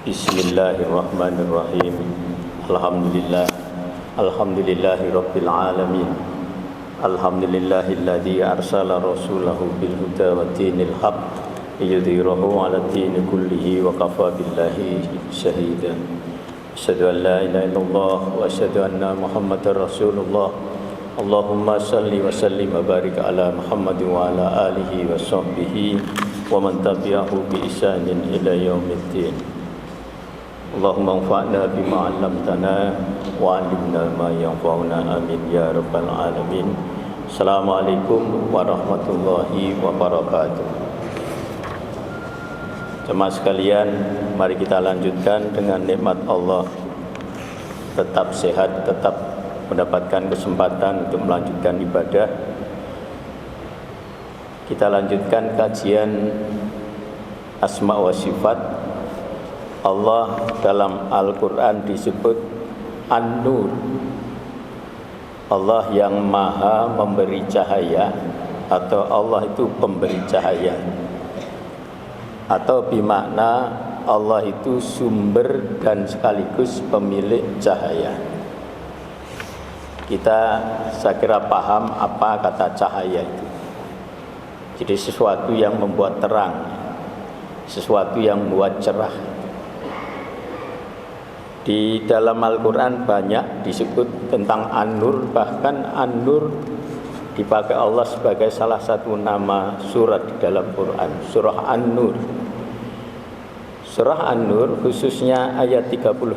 Bismillahirrahmanirrahim. Alhamdulillah. Alhamdulillahi rabbil alamin. Alhamdulillahilladzi arsala rasulahu bil huda wa dinil haq liyudhhirahu 'ala dini kullihi wa kafa billahi shahida. Asyhadu an la ilaha illallah wa asyhadu anna Muhammadar Rasulullah. Allahumma salli wa sallim wa barik ala Muhammadin wa ala alihi wa sahbihi wa man tabi'ahu bi ihsanin ila yaumiddin. Allahumma anfa'na bima 'allamtana wa 'allimna ma yanfa'una amin ya rabbal alamin. Assalamualaikum warahmatullahi wabarakatuh. Jemaah sekalian, mari kita lanjutkan dengan nikmat Allah. Tetap sehat, tetap mendapatkan kesempatan untuk melanjutkan ibadah. Kita lanjutkan kajian Asma wa Sifat. Allah dalam Al-Quran disebut An-Nur, Allah yang maha memberi cahaya, atau Allah itu pemberi cahaya, atau bermakna Allah itu sumber dan sekaligus pemilik cahaya. Saya kira paham apa kata cahaya itu. Jadi sesuatu yang membuat terang, sesuatu yang membuat cerah. Di dalam Al-Quran banyak disebut tentang An-Nur. Bahkan An-Nur dipakai Allah sebagai salah satu nama surat di dalam Quran, surah An-Nur. Surah An-Nur khususnya ayat 35.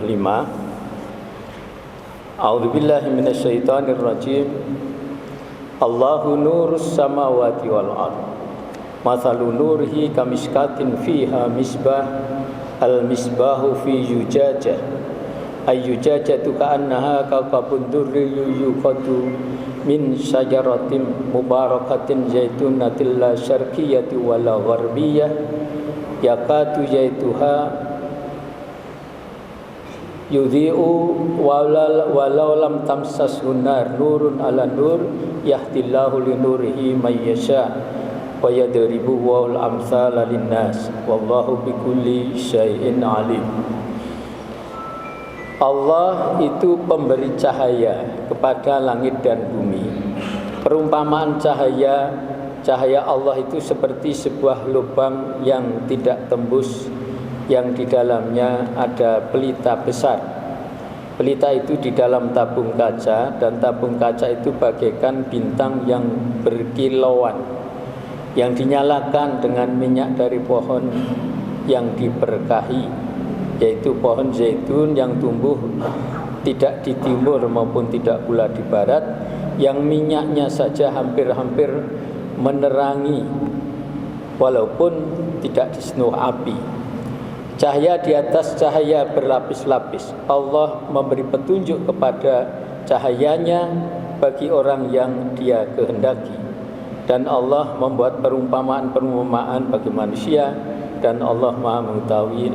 A'udzubillahi minasyaitonirrajim. Allahu nurus samawati wal ardh. Mathalu nurihi kamiskatin fiha misbah. Al-misbahu fi yujajah. Ayyujajatu ka'annaha kawkabun durriyyu yuqadu min syajaratin mubarakatin zaitunatin la syarqiyyati wala gharbiyah yakatu zaituha yudhi'u walau lam tamsashu nar nurun ala nur yahdillahu linurihi may yasha wa yadribu wal amsala linnas wallahu bikulli syai'in alim. Allah itu pemberi cahaya kepada langit dan bumi. Perumpamaan cahaya Allah itu seperti sebuah lubang yang tidak tembus, yang di dalamnya ada pelita besar. Pelita itu di dalam tabung kaca, dan tabung kaca itu bagaikan bintang yang berkilauan, yang dinyalakan dengan minyak dari pohon yang diberkahi, yaitu pohon zaitun yang tumbuh tidak di timur maupun tidak pula di barat, yang minyaknya saja hampir-hampir menerangi walaupun tidak disenuh api. Cahaya di atas cahaya berlapis-lapis. Allah memberi petunjuk kepada cahayanya bagi orang yang Dia kehendaki. Dan Allah membuat perumpamaan-perumpamaan bagi manusia, dan Allah Maha mengetahui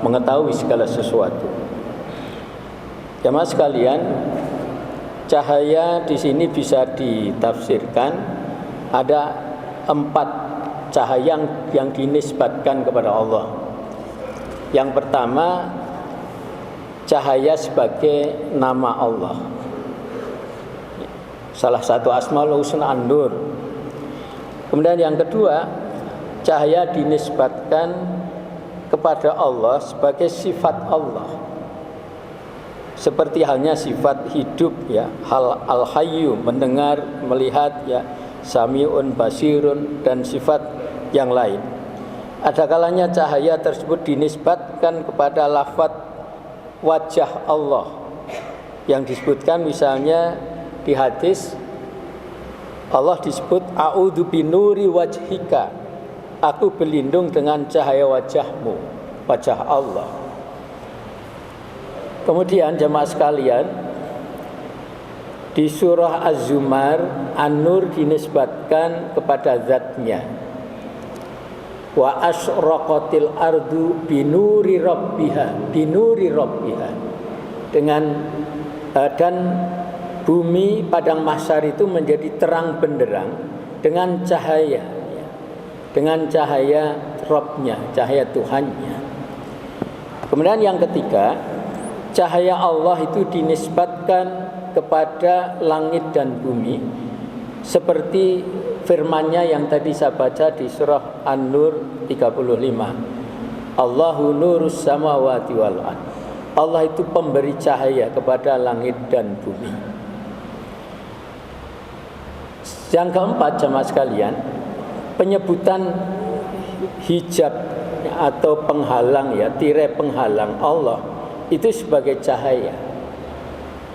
mengetahui segala sesuatu. Jemaah sekalian, cahaya di sini bisa ditafsirkan ada 4 cahaya yang dinisbatkan kepada Allah. Yang pertama, cahaya sebagai nama Allah. Salah satu Asmaul Husna An-Nur. Kemudian yang kedua, cahaya dinisbatkan kepada Allah sebagai sifat Allah. Seperti halnya sifat hidup, ya, al-hayyu, mendengar, melihat, ya, sami'un, basirun, dan sifat yang lain. Ada kalanya cahaya tersebut dinisbatkan kepada lafaz wajah Allah, yang disebutkan misalnya di hadis Allah disebut a'udzu binuri wajhika, aku berlindung dengan cahaya wajahmu, wajah Allah. Kemudian jemaah sekalian, di surah Az-Zumar, An-Nur dinisbatkan kepada zatnya. Wa asyraqatil ardu binuri rabbiha, binuri rabbiha. Dan bumi padang mahsyar itu menjadi terang benderang dengan cahaya, dengan cahaya Rabbnya, cahaya Tuhannya. Kemudian yang ketiga, cahaya Allah itu dinisbatkan kepada langit dan bumi, seperti firman-Nya yang tadi saya baca di surah An-Nur 35. Allahu nurus samawati wal ard. Allah itu pemberi cahaya kepada langit dan bumi. Yang keempat, jemaah sekalian, penyebutan hijab atau penghalang, ya, tirai penghalang Allah itu sebagai cahaya.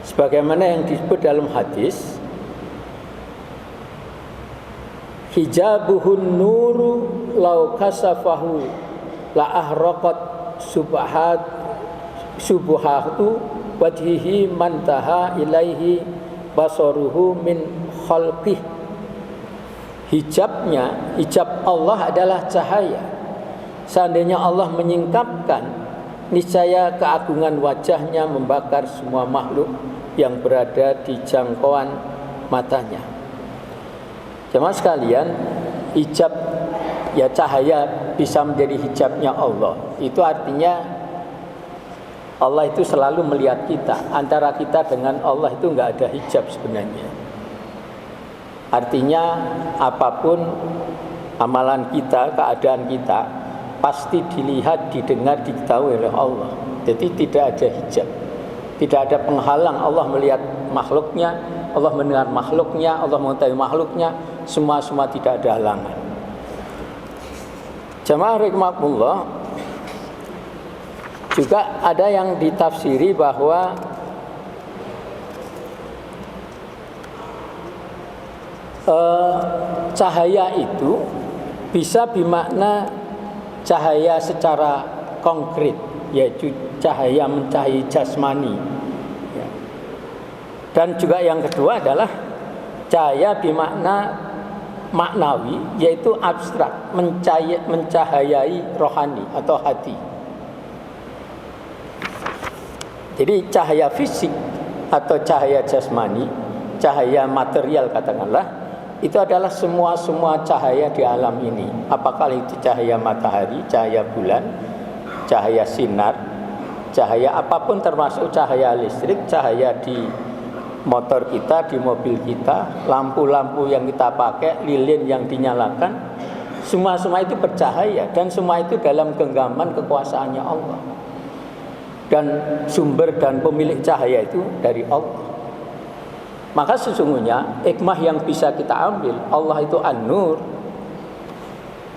Sebagaimana yang disebut dalam hadis, hijabuhun nuru lau kasafahu la ahraqat subuhatu wajhihi mantaha ilaihi basaruhu min khalqih. Hijab Allah adalah cahaya. Seandainya Allah menyingkapkan, niscaya keagungan wajahnya membakar semua makhluk yang berada di jangkauan matanya. Jemaah sekalian, hijab, ya, cahaya bisa menjadi hijabnya Allah. Itu artinya Allah itu selalu melihat kita. Antara kita dengan Allah itu enggak ada hijab sebenarnya. Artinya apapun amalan kita, keadaan kita pasti dilihat, didengar, diketahui oleh Allah. Jadi tidak ada hijab, tidak ada penghalang. Allah melihat makhluknya, Allah mendengar makhluknya, Allah mengetahui makhluknya. Semua tidak ada halangan. Jamaah rahimakumullah, juga ada yang ditafsiri bahwa cahaya itu bisa bermakna cahaya secara konkret, yaitu cahaya mencahaya jasmani. Dan juga yang kedua adalah cahaya bermakna maknawi, yaitu abstrak, mencahayai rohani atau hati. Jadi cahaya fisik atau cahaya jasmani, cahaya material katakanlah, itu adalah semua cahaya di alam ini. Apakah itu cahaya matahari, cahaya bulan, cahaya sinar, cahaya apapun, termasuk cahaya listrik, cahaya di motor kita, di mobil kita, lampu-lampu yang kita pakai, lilin yang dinyalakan, semua itu bercahaya, dan semua itu dalam genggaman kekuasaannya Allah. Dan sumber dan pemilik cahaya itu dari Allah. Maka sesungguhnya hikmah yang bisa kita ambil, Allah itu An-Nur,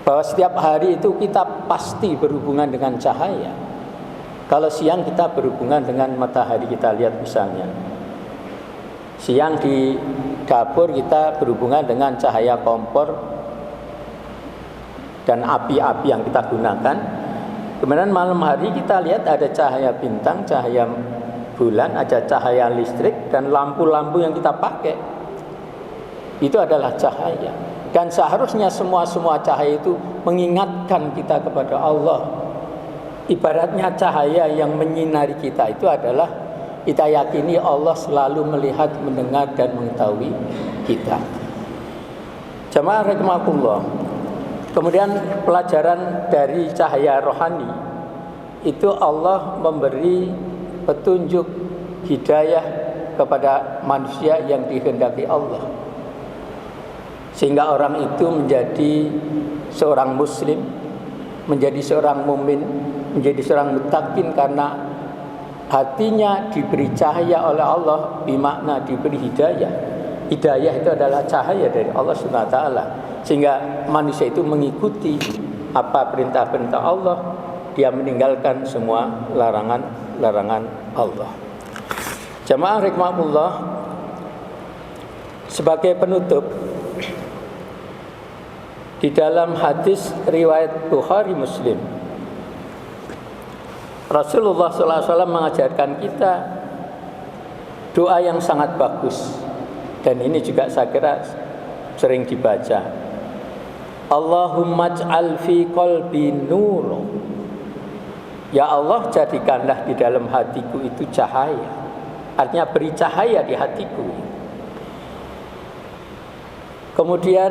bahwa setiap hari itu kita pasti berhubungan dengan cahaya. Kalau siang kita berhubungan dengan matahari, kita lihat misalnya, siang di dapur kita berhubungan dengan cahaya kompor dan api-api yang kita gunakan. Kemudian malam hari kita lihat ada cahaya bintang, cahaya bulan, ada cahaya listrik, dan lampu-lampu yang kita pakai itu adalah cahaya. Dan seharusnya semua cahaya itu mengingatkan kita kepada Allah. Ibaratnya cahaya yang menyinari kita itu adalah kita yakini Allah selalu melihat, mendengar, dan mengetahui kita. Jamaah rahimakumullah. Kemudian pelajaran dari cahaya rohani itu, Allah memberi petunjuk hidayah kepada manusia yang dikehendaki Allah, sehingga orang itu menjadi seorang muslim, menjadi seorang mukmin, menjadi seorang muttaqin, karena hatinya diberi cahaya oleh Allah, bermakna diberi hidayah. Hidayah itu adalah cahaya dari Allah Subhanahu wa taala, sehingga manusia itu mengikuti apa perintah-perintah Allah, dia meninggalkan semua larangan Allah. Jamaah rahimakumullah, sebagai penutup, di dalam hadis riwayat Bukhari Muslim, Rasulullah SAW mengajarkan kita doa yang sangat bagus, dan ini juga saya kira sering dibaca. Allahumma ij'al fi qalbi nur. Ya Allah, jadikanlah di dalam hatiku itu cahaya. Artinya beri cahaya di hatiku. Kemudian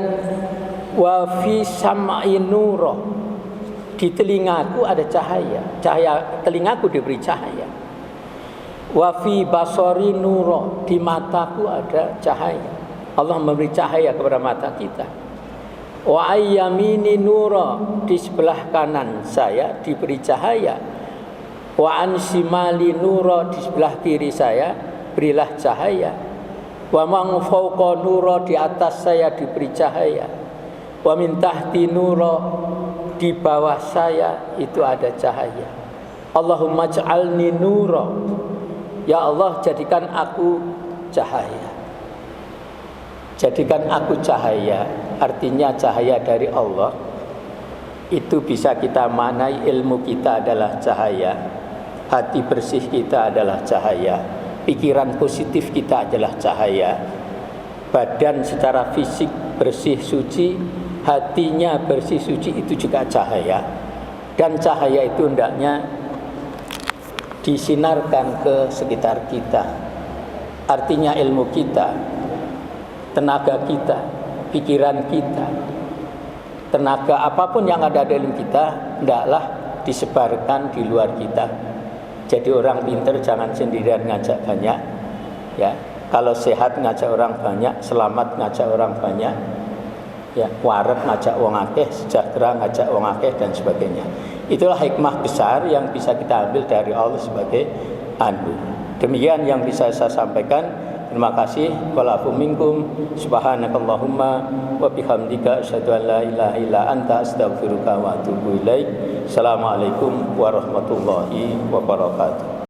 wa fi sam'i nuro. di telingaku ada cahaya. Telingaku diberi cahaya. Wa fi basari nuro, di mataku ada cahaya. Allah memberi cahaya kepada mata kita. Wa ayyamini nuro, di sebelah kanan saya diberi cahaya. Wa an shimali nuro, di sebelah kiri saya berilah cahaya. Wa man fawqa nuro, di atas saya diberi cahaya. Wa min tahti nuro, di bawah saya itu ada cahaya. Allahumma ja'alni nuro, ya Allah jadikan aku cahaya. Jadikan aku cahaya, artinya cahaya dari Allah. Itu bisa kita maknai ilmu kita adalah cahaya, hati bersih kita adalah cahaya, pikiran positif kita adalah cahaya, badan secara fisik bersih suci, hatinya bersih suci, itu juga cahaya. Dan cahaya itu hendaknya disinarkan ke sekitar kita. Artinya ilmu kita, tenaga kita, pikiran kita, tenaga apapun yang ada dalam kita hendaklah disebarkan di luar kita. Jadi orang pintar jangan sendirian ngajak banyak, ya. Kalau sehat ngajak orang banyak, selamat ngajak orang banyak, ya, waret ngajak wong akeh, sejahtera ngajak wong akeh, dan sebagainya. Itulah hikmah besar yang bisa kita ambil dari Allah sebagai anu. Demikian yang bisa saya sampaikan. Terima kasih. Walafu minkum subhanakallahumma wa bihamdika asyhadu an la ilaha illa anta astaghfiruka wa atubu ilaik. Assalamualaikum warahmatullahi wabarakatuh.